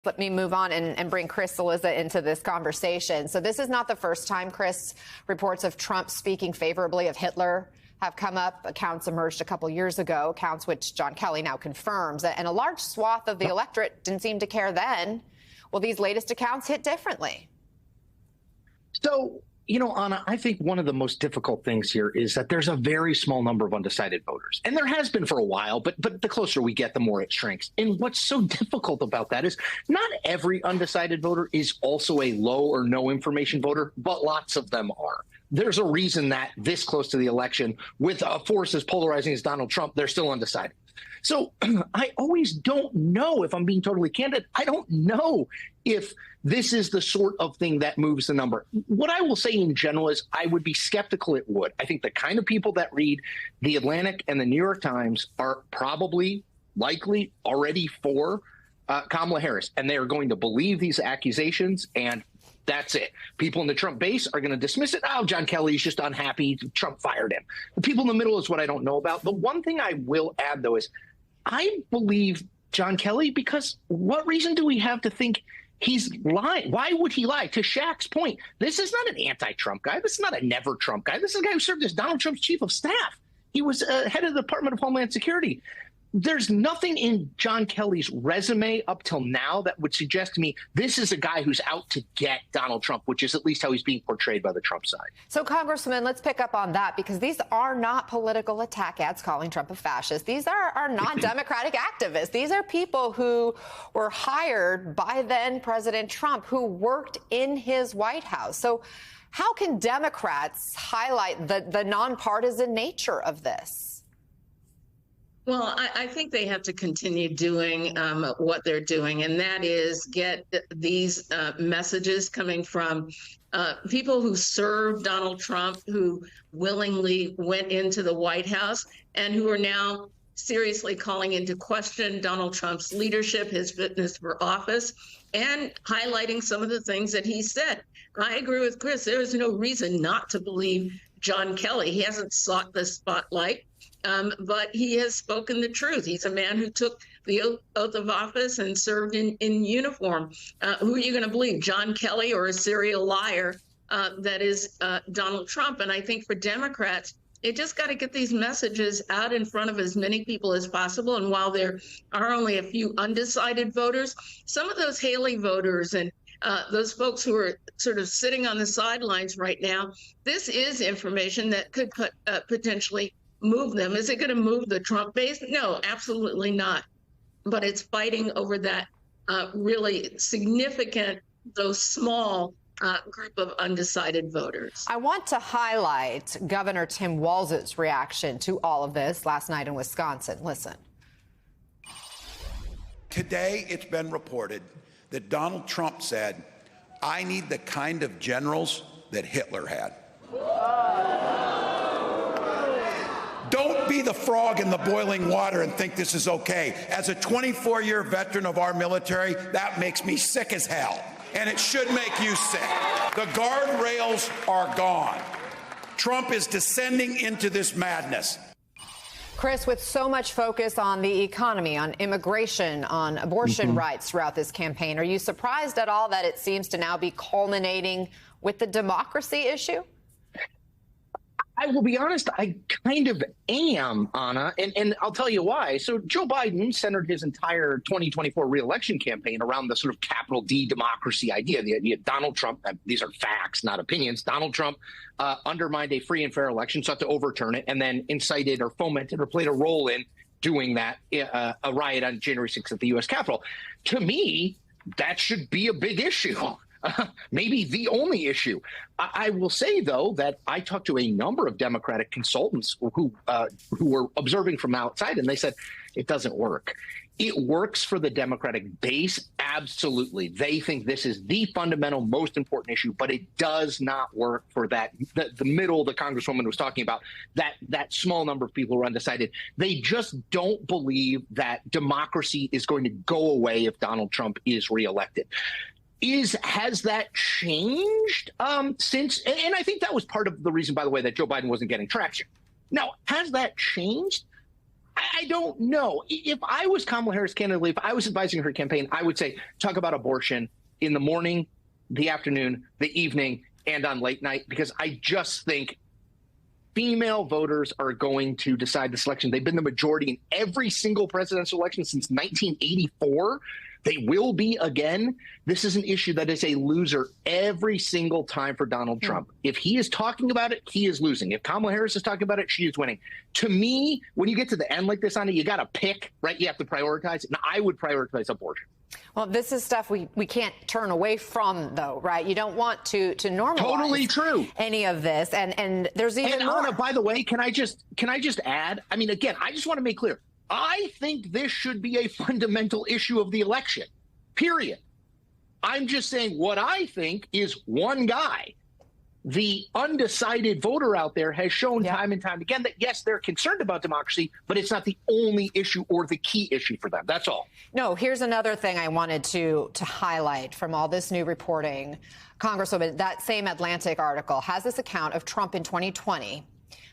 Let me move on and bring Chris Cillizza into this conversation. So this is not the first time, Chris, reports of Trump speaking favorably of Hitler have come up. Accounts emerged a couple years ago, accounts which John Kelly now confirms. And a large swath of the electorate didn't seem to care then. Will these latest accounts hit differently? So, Anna, I think one of the most difficult things here is that there's a very small number of undecided voters. And there has been for a while, but the closer we get, the more it shrinks. And what's so difficult about that is not every undecided voter is also a low or no information voter, but lots of them are. There's a reason that this close to the election, with a force as polarizing as Donald Trump, they're still undecided. So I always don't know, if I'm being totally candid, I don't know if this is the sort of thing that moves the number. What I will say in general is I would be skeptical it would. I think the kind of people that read The Atlantic and the New York Times are probably likely already for Kamala Harris, and they are going to believe these accusations, and that's it. People in the Trump base are going to dismiss it. Oh, John Kelly's just unhappy. Trump fired him. The people in the middle is what I don't know about. The one thing I will add, though, is I believe John Kelly because what reason do we have to think he's lying? Why would he lie? To Shaq's point, this is not an anti-Trump guy. This is not a never Trump guy. This is a guy who served as Donald Trump's chief of staff. He was head of the Department of Homeland Security. There's nothing in John Kelly's resume up till now that would suggest to me this is a guy who's out to get Donald Trump, which is at least how he's being portrayed by the Trump side. So, Congressman, let's pick up on that, because these are not political attack ads calling Trump a fascist. These are not Democratic activists. These are people who were hired by then President Trump, who worked in his White House. So how can Democrats highlight the nonpartisan nature of this? Well, I think they have to continue doing what they're doing, and that is get these messages coming from people who served Donald Trump, who willingly went into the White House, and who are now seriously calling into question Donald Trump's leadership, his fitness for office, and highlighting some of the things that he said. I agree with Chris. There is no reason not to believe John Kelly. He hasn't sought the spotlight. But he has spoken the truth. He's a man who took the oath of office and served in uniform. Who are you going to believe, John Kelly or a serial liar that is Donald Trump? And I think for Democrats, they just got to get these messages out in front of as many people as possible. And while there are only a few undecided voters, some of those Haley voters and those folks who are sort of sitting on the sidelines right now, this is information that could potentially move them. Is it going to move the Trump base? No, absolutely not. But it's fighting over that really significant, though small, group of undecided voters. I want to highlight Governor Tim Walz's reaction to all of this last night in Wisconsin. Listen. Today, it's been reported that Donald Trump said, "I need the kind of generals that Hitler had." Don't be the frog in the boiling water and think this is okay. As a 24-year veteran of our military, that makes me sick as hell. And it should make you sick. The guardrails are gone. Trump is descending into this madness. Chris, with so much focus on the economy, on immigration, on abortion rights throughout this campaign, are you surprised at all that it seems to now be culminating with the democracy issue? I will be honest, I kind of am, Anna, and I'll tell you why. So Joe Biden centered his entire 2024 reelection campaign around the sort of capital D democracy idea, the idea Donald Trump, these are facts, not opinions, Donald Trump undermined a free and fair election, sought to overturn it, and then incited or fomented or played a role in doing that, a riot on January 6th at the U.S. Capitol. To me, that should be a big issue. Maybe the only issue. I will say, though, that I talked to a number of Democratic consultants who were observing from outside, and they said it doesn't work. It works for the Democratic base. Absolutely. They think this is the fundamental, most important issue, but it does not work for that. The middle, the Congresswoman was talking about, that small number of people who are undecided. They just don't believe that democracy is going to go away if Donald Trump is reelected. Has that changed since? And I think that was part of the reason, by the way, that Joe Biden wasn't getting traction. Now, has that changed? I don't know. If I was Kamala Harris, candidly, if I was advising her campaign, I would say talk about abortion in the morning, the afternoon, the evening, and on late night, because I just think female voters are going to decide this election. They've been the majority in every single presidential election since 1984. They will be again. This is an issue that is a loser every single time for Donald Trump. If he is talking about it, he is losing. If Kamala Harris is talking about it, she is winning. To me, when you get to the end like this, Anna, you got to pick, right? You have to prioritize. And I would prioritize abortion. Well, this is stuff we can't turn away from, though, right? You don't want to normalize totally true any of this. And there's even more. Anna, by the way, can I just add? I mean, again, I just want to make clear. I think this should be a fundamental issue of the election, period. I'm just saying what I think is one guy. The undecided voter out there has shown time and time again that, yes, they're concerned about democracy, but it's not the only issue or the key issue for them. That's all. No, here's another thing I wanted to highlight from all this new reporting. Congresswoman, that same Atlantic article has this account of Trump in 2020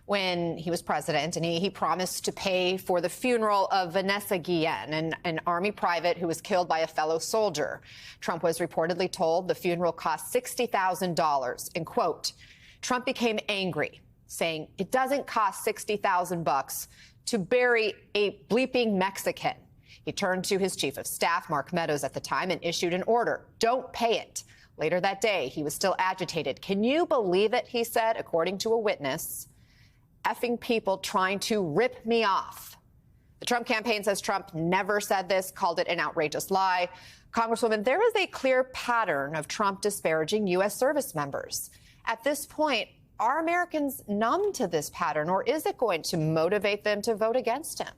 when he was president, and he promised to pay for the funeral of Vanessa Guillen, an Army private who was killed by a fellow soldier. Trump was reportedly told the funeral cost $60,000. And quote, Trump became angry, saying it doesn't cost $60,000 to bury a bleeping Mexican. He turned to his chief of staff, Mark Meadows, at the time and issued an order. Don't pay it. Later that day, he was still agitated. Can you believe it, he said, according to a witness. Effing people trying to rip me off. The Trump campaign says Trump never said this, called it an outrageous lie. Congresswoman, there is a clear pattern of Trump disparaging U.S. service members. At this point, are Americans numb to this pattern, or is it going to motivate them to vote against him?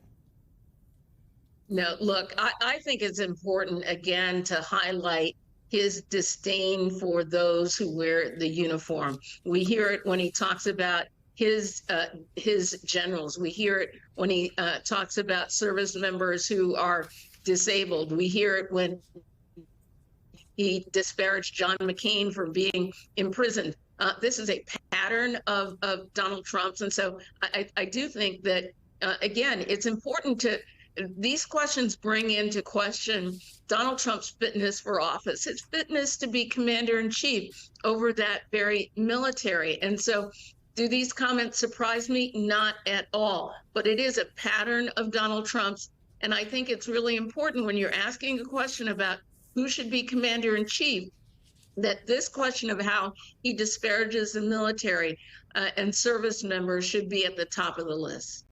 No, look, I think it's important, again, to highlight his disdain for those who wear the uniform. We hear it when he talks about his generals. We hear it when he talks about service members who are disabled. We hear it when he disparaged John McCain for being imprisoned. This is a pattern of Donald Trump's. And so I do think that, again, it's important to, these questions bring into question Donald Trump's fitness for office, his fitness to be commander in chief over that very military. And so do these comments surprise me? Not at all. But it is a pattern of Donald Trump's. And I think it's really important when you're asking a question about who should be commander in chief, that this question of how he disparages the military and service members should be at the top of the list.